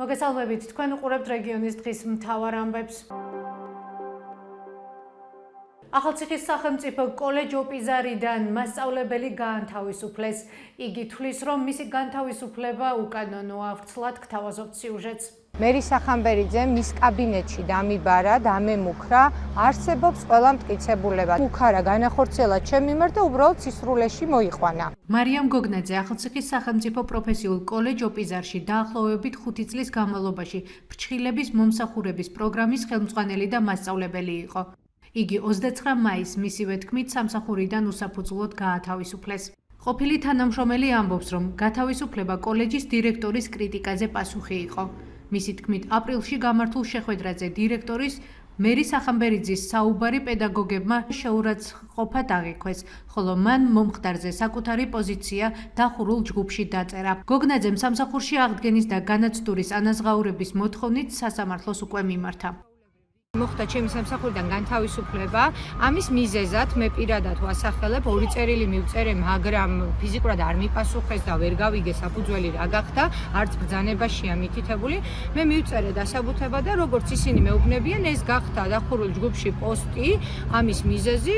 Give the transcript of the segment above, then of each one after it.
მოგესალმებით, თქვენ უყურებთ რეგიონის დღის მთავარ ამბებს. ახალციხის სახელმწიფო კოლეჯ ოპიზარიდან მასწავლებელი გაანთავისუფლეს. იგი თვლის, რომ მისი განთავისუფლება უკანონოა, ვრცლად გთავაზობთ სიუჟეტს. მერი სახამბერიძე მის კაბინეტში დამიბარა, დამემუქრა, არსებობს ყველა მტკიცებულება. მუქარა განახორციელა ჩემი მიმართ და უბრალოდ სისრულეში მოიყვანა. მარიამ გოგნაძე ახალციხის სახელმწიფო პროფესიულ კოლეჯ ოპიზარში დაახლოებით 5 წლის განმავლობაში ფრჩხილების მომსახურების პროგრამის ხელმძღვანელი და მასწავლებელი იყო. იგი 29 მაისს მისივე თქმით სამსახურიდან უსაფუძვლოდ გაათავისუფლეს. ყოფილი თანამშრომელი ამბობს, რომ გათავისუფლება კოლეჯის დირექტორის კრიტიკაზე პასუხი იყო. მისი თქმით, აპრილში გამართულ შეხვედრაზე დირექტორის მერი სახამბერიძის საუბარი პედაგოგებმა შეურაცხყოფად აღიქვეს, ხოლო მან მომხდარზე საკუთარი პოზიცია დახურულ ჯგუფში დაწერა. გოგნაძემ სამსახურში აღდგენის და განაცდურის ანაზღაურების მოთხოვნით სასამართლოს უკვე მიმართა. მოხდა ჩემი სამსახურიდან განთავისუფლება. ამის მიზეზად მე პირადად ვასახელებ, 2 წერილი მივწერე, მაგრამ ფიზიკურად არ მიპასუხეს და ვერ გავიგე საფუძველი რა გახდა, არც ბრძანებაშია მითითებული. მე მივწერე დასაბუთება და როგორც ისინი მეუბნებიან, ეს გახდა დახურულ ჯგუფში პოსტი, ამის მიზეზი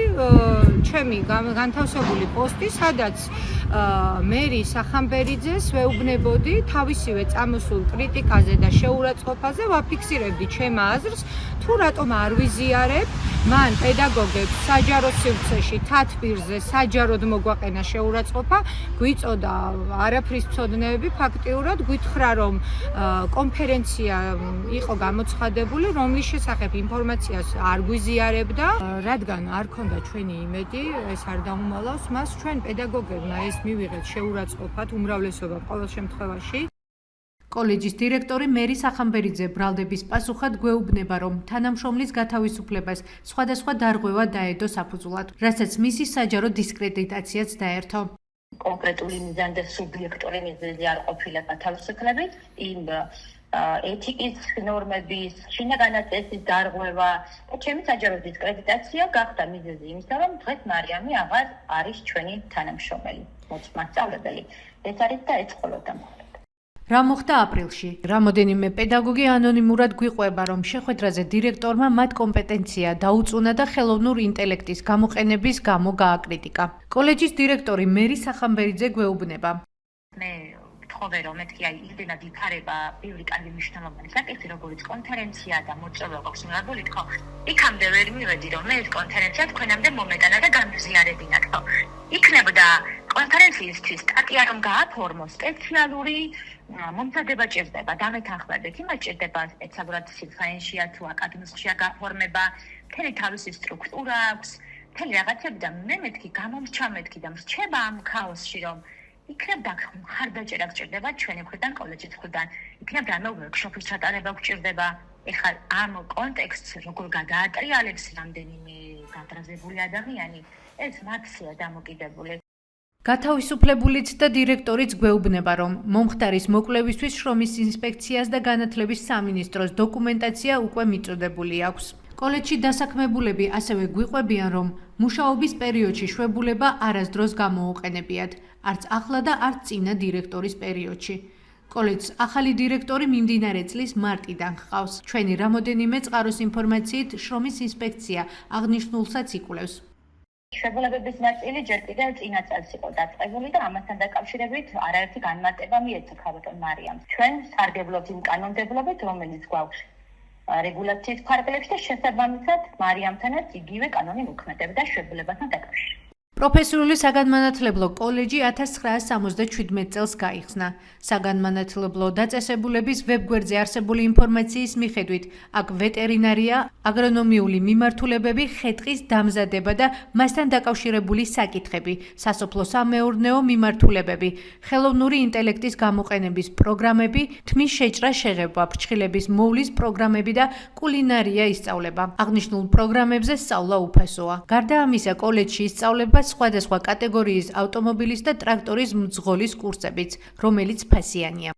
ჩემი განთავსებული პოსტი, სადაც მერი სახამბერიძეს ვეუბნებოდი თავისივე წამოსულ კრიტიკაზე და შეურაცხყოფაზე, ვაფიქსირებდი ჩემ აზრს, თუ რატომ არ ვიზიარებ მან პედაგოგებს საჯარო სივრცეში თათბირზე საჯაროდ მოგვაყენა შეურაცხყოფა, გვიწოდა არაფრის მცოდნეები, ფაქტიურად გვითხრა, რომ კონფერენცია იყო გამოცხადებული, რომლის შესახებ ინფორმაციას არ გვიზიარებდა, რადგან არ ქონდა ჩვენი იმედი, ეს არ დაუმალავს მას, ჩვენ პედაგოგებმა ეს მივიღეთ შეურაცხყოფად, უმრავლესობა ყოველ შემთხვევაში. კოლეჯის დირექტორი მერი სახამბერიძე ბრალდების პასუხად გვეუბნება, რომ თანამშრომლის გათავისუფლებას სხვადასხვა დარღვევა დაედო საფუძვლად, რასაც მისი საჯარო დისკრედიტაციაც დაერთო. კონკრეტული მიზანი და სუბიექტური მიზეზი არ ყოფილა გათავისუფლებით, იმ ეთიკის ნორმების, შინაგანად წესის დარღვევა და ჩემი საჯარო დისკრედიტაცია გახდა მიზეზი იმისა, რომ დღეს მარიამი აღარ არის ჩვენი თანამშრომელი, მასწავლებელი. ეს არის და ეწყობოდა. რა მოხდა აპრილში? რამოდენიმე პედაგოგი ანონიმურად გვიყვება, რომ შეხვედრაზე დირექტორმა მათ კომპეტენცია დაუწუნა და ხელოვნურ ინტელექტის გამოყენების გამო გააკრიტიკა. კოლეჯის დირექტორი მერი სახამბერიძე გვეუბნება. მე ვთხოვე, რომ მეთქი იმდენად იფარება ბევრი კარგი მნიშვნელოვანი საკითხი, როგორც კონფერენცია და მოწვევა გვაქვს მიღებული, ხო? იქამდე ვერ მივედი, რომ მე ეს კონფერენცია თქვენამდე მომეტანა და გამზიარებინა, ხო? იქნებოდა კონფერენციისთვის სტატია რომ გააფორმოს სპეციალური მომზადება ჭირდება, დამეთანხმებით, იმას ჭირდება სპეციალურად სილფაენშია თუ აკადემიურშია გაფორმება, მთელი თავისი სტრუქტურა აქვს, მთელი რაღაცები და მე მეთქი გამომრჩა და მრჩება ამ ქაოსში, რომ იქნებ მხარდაჭერა გჭირდება ჩვენი მხრიდან, კოლეჯის მხრიდან, იქნებ რამე ვორქშოპის ჩატარება გჭირდება. ეხლა ამ კონტექსტს როგორ გადაატრიალებს რამდენიმე გადრაზებული ადამიანი, ეს მათია დამოკიდებული. გათავისუფლებულიც და დირექტორიც გვეუბნება, რომ მომხდარის მოკვლევისთვის შრომის ინსპექციას და განათლების სამინისტროს დოკუმენტაცია უკვე მიწოდებული აქვს. კოლეჯში დასაქმებულები ასევე გვიყვებიან, რომ მუშაობის პერიოდში შვებულება არასდროს გამოუყენებიათ, არც ახლა და არც წინა დირექტორის პერიოდში. კოლეჯს ახალი დირექტორი მიმდინარე წლის მარტიდან ჰყავს. ჩვენი რამოდენიმე წყაროს ინფორმაციით შრომის ინსპექცია აღნიშნულსაც იკვლევს. შვებულებების ნაწილი ჯერ კიდევ წინა წელს იყო დაწყებული და ამასთან დაკავშირებით არაერთი განმარტება მიეცა ბატონ მარიამს. ჩვენ სარგებლობთ იმ კანონმდებლობით, რომელიც გვაქვს რეგულაციის ფარგლებში და შესაბამისად მარიამთანაც იგივე კანონი მოქმედებდა შვებულებასთან დაკავშირებით. პროფესიული საგანმანათლებლო კოლეჯი 1977 წელს გაიხსნა. საგანმანათლებლო დაწესებულების ვებგვერდზე არსებული ინფორმაციის მიხედვით, აქ ვეტერინარია, აგრონომიული მიმართულებები, ხე-ტყის დამზადება და მასთან დაკავშირებული საკითხები, სასოფლო-სამეურნეო მიმართულებები, ხელოვნური ინტელექტის გამოყენების პროგრამები, თმის შეჭრა-შეღება, ფრჩხილების მოვლის პროგრამები და კულინარია ისწავლება. აღნიშნულ პროგრამებზე სწავლა უფასოა. გარდა ამისა, კოლეჯში ისწავლება სხვადასხვა კატეგორიის ავტომობილის და ტრაქტორის მძღოლის კურსებიც, რომელიც ფასიანია.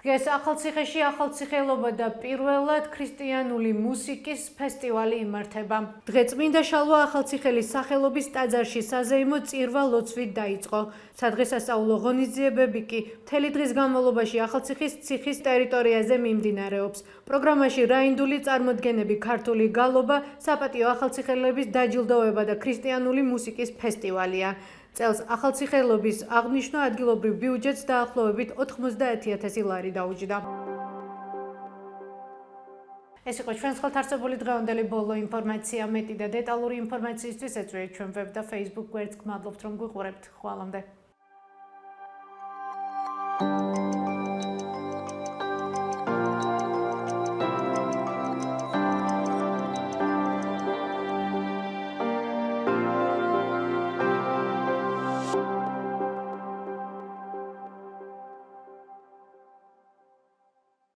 დღეს ახალციხეში ახალციხეელობა და პირველად ქრისტიანული მუსიკის ფესტივალი იმართება. დღეწმინდა შალვა ახალციხელის სახელობის ტაძარში საზეიმო წირვა-ლოცვით დაიწყო. სადღესასწაულო ღონისძიებები კი მთელი დღის განმავლობაში ახალციხის ციხის ტერიტორიაზე მიმდინარეობს. პროგრამაში რაინდული წარმოდგენები, ქართული გალობა, საპატიო ახალციხეელების დაჯილდოება და ქრისტიანული მუსიკის ფესტივალია. წელს ახალციხეელობის აღნიშნვა ადგილობრივ ბიუჯეტს დაახლოებით 91,000 ლარი დაუჯდა. ეს იყო ჩვენს ხელთ არსებული დღევანდელი ბოლო ინფორმაცია. მეტი და დეტალური ინფორმაციისთვის ეწვიეთ ჩვენ ვებ და Facebook გვერდს. გმადლობთ რომ გვიყურებთ. ხვალამდე.